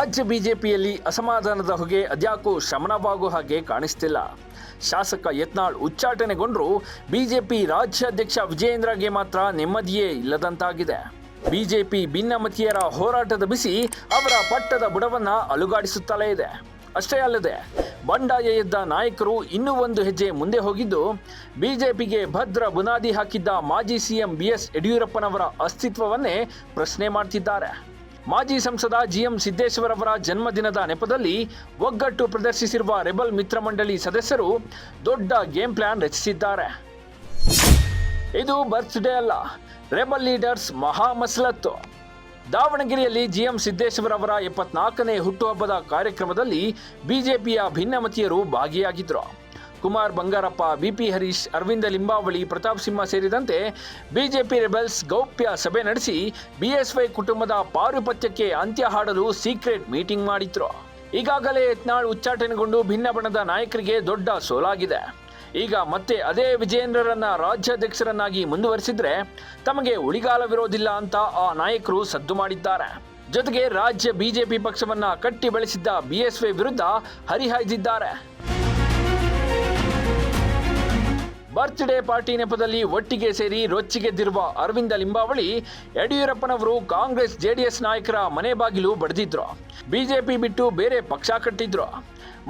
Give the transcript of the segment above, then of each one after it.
ರಾಜ್ಯ ಬಿಜೆಪಿಯಲ್ಲಿ ಅಸಮಾಧಾನದ ಹೊಗೆ ಅದ್ಯಾಕೂ ಶಮನವಾಗುವ ಹಾಗೆ ಕಾಣಿಸ್ತಿಲ್ಲ. ಶಾಸಕ ಯತ್ನಾಳ್ ಉಚ್ಚಾಟನೆಗೊಂಡರೂ ಬಿಜೆಪಿ ರಾಜ್ಯಾಧ್ಯಕ್ಷ ವಿಜಯೇಂದ್ರಗೆ ಮಾತ್ರ ನೆಮ್ಮದಿಯೇ ಇಲ್ಲದಂತಾಗಿದೆ. ಬಿಜೆಪಿ ಭಿನ್ನಮತೀಯರ ಹೋರಾಟದ ಬಿಸಿ ಅವರ ಪಟ್ಟದ ಬುಡವನ್ನ ಅಲುಗಾಡಿಸುತ್ತಲೇ ಇದೆ. ಅಷ್ಟೇ ಅಲ್ಲದೆ ಬಂಡಾಯ ಎದ್ದ ನಾಯಕರು ಇನ್ನೂ ಒಂದು ಹೆಜ್ಜೆ ಮುಂದೆ ಹೋಗಿದ್ದು, ಬಿಜೆಪಿಗೆ ಭದ್ರ ಬುನಾದಿ ಹಾಕಿದ್ದ ಮಾಜಿ ಸಿಎಂ BS ಯಡಿಯೂರಪ್ಪನವರ ಅಸ್ತಿತ್ವವನ್ನೇ ಪ್ರಶ್ನೆ ಮಾಡ್ತಿದ್ದಾರೆ. ಮಾಜಿ ಸಂಸದ GM ಸಿದ್ದೇಶ್ವರ್ ಅವರ ಜನ್ಮದಿನದ ನೆಪದಲ್ಲಿ ಒಗ್ಗಟ್ಟು ಪ್ರದರ್ಶಿಸಿರುವ ರೆಬಲ್ ಮಿತ್ರ ಮಂಡಳಿ ಸದಸ್ಯರು ದೊಡ್ಡ ಗೇಮ್ ಪ್ಲಾನ್ ರಚಿಸಿದ್ದಾರೆ. ಇದು ಬರ್ತ್ಡೇ ಅಲ್ಲ, ರೆಬಲ್ ಲೀಡರ್ಸ್ ಮಹಾ ಮಸಲತ್ತು. ದಾವಣಗೆರೆಯಲ್ಲಿ GM ಸಿದ್ದೇಶ್ವರ್ ಅವರ 74ನೇ ಹುಟ್ಟುಹಬ್ಬದ ಕಾರ್ಯಕ್ರಮದಲ್ಲಿ ಬಿಜೆಪಿಯ ಭಿನ್ನಮತೀಯರು ಭಾಗಿಯಾಗಿದ್ದರು. ಕುಮಾರ್ ಬಂಗಾರಪ್ಪ, BP ಹರೀಶ್, ಅರವಿಂದ ಲಿಂಬಾವಳಿ, ಪ್ರತಾಪ್ ಸಿಂಹ ಸೇರಿದಂತೆ ಬಿಜೆಪಿ ರೆಬಲ್ಸ್ ಗೌಪ್ಯ ಸಭೆ ನಡೆಸಿ BSY ಕುಟುಂಬದ ಪಾರುಪತ್ಯಕ್ಕೆ ಅಂತ್ಯ ಹಾಡಲು ಸೀಕ್ರೆಟ್ ಮೀಟಿಂಗ್ ಮಾಡಿದ್ರು. ಈಗಾಗಲೇ ಯತ್ನಾಳ್ ಉಚ್ಚಾಟನೆಗೊಂಡು ಭಿನ್ನ ಬಣದ ನಾಯಕರಿಗೆ ದೊಡ್ಡ ಸೋಲಾಗಿದೆ. ಈಗ ಮತ್ತೆ ಅದೇ ವಿಜಯೇಂದ್ರರನ್ನ ರಾಜ್ಯಾಧ್ಯಕ್ಷರನ್ನಾಗಿ ಮುಂದುವರಿಸಿದ್ರೆ ತಮಗೆ ಉಳಿಗಾಲವಿರೋದಿಲ್ಲ ಅಂತ ಆ ನಾಯಕರು ಸದ್ದು ಮಾಡಿದ್ದಾರೆ. ಜೊತೆಗೆ ರಾಜ್ಯ ಬಿಜೆಪಿ ಪಕ್ಷವನ್ನ ಕಟ್ಟಿ ಬೆಳೆಸಿದ್ದ BSY ವಿರುದ್ಧ ಹರಿಹಾಯ್ದಿದ್ದಾರೆ. ಬರ್ತ್ಡೇ ಪಾರ್ಟಿ ನೆಪದಲ್ಲಿ ಒಟ್ಟಿಗೆ ಸೇರಿ ರೊಚ್ಚಿಗೆದ್ದಿರುವ ಅರವಿಂದ ಲಿಂಬಾವಳಿ, ಯಡಿಯೂರಪ್ಪನವರು ಕಾಂಗ್ರೆಸ್ JDS ನಾಯಕರ ಮನೆ ಬಾಗಿಲು ಬಡಿದಿದ್ರು. ಬಿಜೆಪಿ ಬಿಟ್ಟು ಬೇರೆ ಪಕ್ಷ ಕಟ್ಟಿದ್ರು.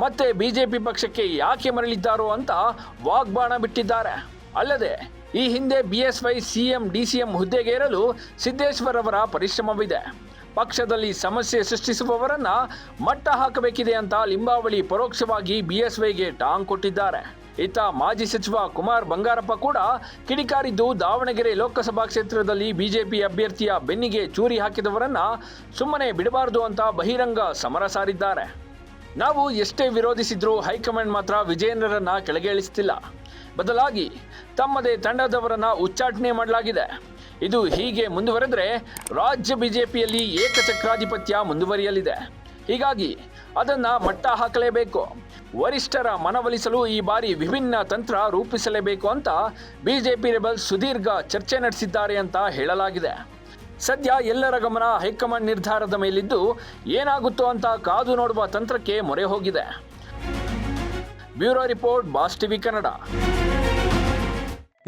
ಮತ್ತೆ ಬಿಜೆಪಿ ಪಕ್ಷಕ್ಕೆ ಯಾಕೆ ಮರಳಿದ್ದಾರೋ ಅಂತ ವಾಗ್ಬಾಣ ಬಿಟ್ಟಿದ್ದಾರೆ. ಅಲ್ಲದೆ ಈ ಹಿಂದೆ BSY CM DCM ಹುದ್ದೆಗೇರಲು ಸಿದ್ದೇಶ್ವರ್ ಅವರ ಪರಿಶ್ರಮವಿದೆ. ಪಕ್ಷದಲ್ಲಿ ಸಮಸ್ಯೆ ಸೃಷ್ಟಿಸುವವರನ್ನ ಮಟ್ಟ ಹಾಕಬೇಕಿದೆ ಅಂತ ಲಿಂಬಾವಳಿ ಪರೋಕ್ಷವಾಗಿ BSYಗೆ ಟಾಂಗ್ ಕೊಟ್ಟಿದ್ದಾರೆ. ಇತ್ತ ಮಾಜಿ ಸಚಿವ ಕುಮಾರ್ ಬಂಗಾರಪ್ಪ ಕೂಡ ಕಿಡಿಕಾರಿದ್ದು, ದಾವಣಗೆರೆ ಲೋಕಸಭಾ ಕ್ಷೇತ್ರದಲ್ಲಿ ಬಿಜೆಪಿ ಅಭ್ಯರ್ಥಿಯ ಬೆನ್ನಿಗೆ ಚೂರಿ ಹಾಕಿದವರನ್ನ ಸುಮ್ಮನೆ ಬಿಡಬಾರದು ಅಂತ ಬಹಿರಂಗ ಸಮರ ಸಾರಿದ್ದಾರೆ. ನಾವು ಎಷ್ಟೇ ವಿರೋಧಿಸಿದ್ರೂ ಹೈಕಮಾಂಡ್ ಮಾತ್ರ ವಿಜಯೇಂದ್ರರನ್ನ ಕೆಳಗೆ ಇಳಿಸ್ತಿಲ್ಲ. ಬದಲಾಗಿ ತಮ್ಮದೇ ತಂಡದವರನ್ನ ಉಚ್ಚಾಟನೆ ಮಾಡಲಾಗಿದೆ. ಇದು ಹೀಗೆ ಮುಂದುವರೆದರೆ ರಾಜ್ಯ ಬಿಜೆಪಿಯಲ್ಲಿ ಏಕಚಕ್ರಾಧಿಪತ್ಯ ಮುಂದುವರಿಯಲಿದೆ. ಹೀಗಾಗಿ ಅದನ್ನ ಮಟ್ಟ ಹಾಕಲೇಬೇಕು. ವರಿಷ್ಠರ ಮನವೊಲಿಸಲು ಈ ಬಾರಿ ವಿಭಿನ್ನ ತಂತ್ರ ರೂಪಿಸಲೇಬೇಕು ಅಂತ ಬಿಜೆಪಿ ರೆಬಲ್ಸ್ ಸುದೀರ್ಘ ಚರ್ಚೆ ನಡೆಸಿದ್ದಾರೆ ಅಂತ ಹೇಳಲಾಗಿದೆ. ಸದ್ಯ ಎಲ್ಲರ ಗಮನ ಹೈಕಮಾಂಡ್ ನಿರ್ಧಾರದ ಮೇಲಿದ್ದು, ಏನಾಗುತ್ತೋ ಅಂತ ಕಾದು ನೋಡುವ ತಂತ್ರಕ್ಕೆ ಮೊರೆ ಹೋಗಿದೆ. Bureau report, boss TV Kannada.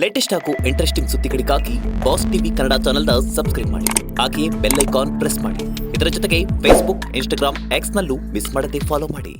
Latest ಹಾಗೂ ಇಂಟ್ರೆಸ್ಟಿಂಗ್ ಸುದ್ದಿಗಳಿಗಾಗಿ ಬಾಸ್ ಟಿವಿ ಕನ್ನಡ ಚಾನೆಲ್ನ ಸಬ್ಸ್ಕ್ರೈಬ್ ಮಾಡಿ. ಹಾಗೆಯೇ ಬೆಲ್ ಐಕಾನ್ ಪ್ರೆಸ್ ಮಾಡಿ. ಇದರ ಜೊತೆಗೆ Facebook, Instagram, X ನಲ್ಲೂ ಮಿಸ್ ಮಾಡದೆ ಫಾಲೋ ಮಾಡಿ.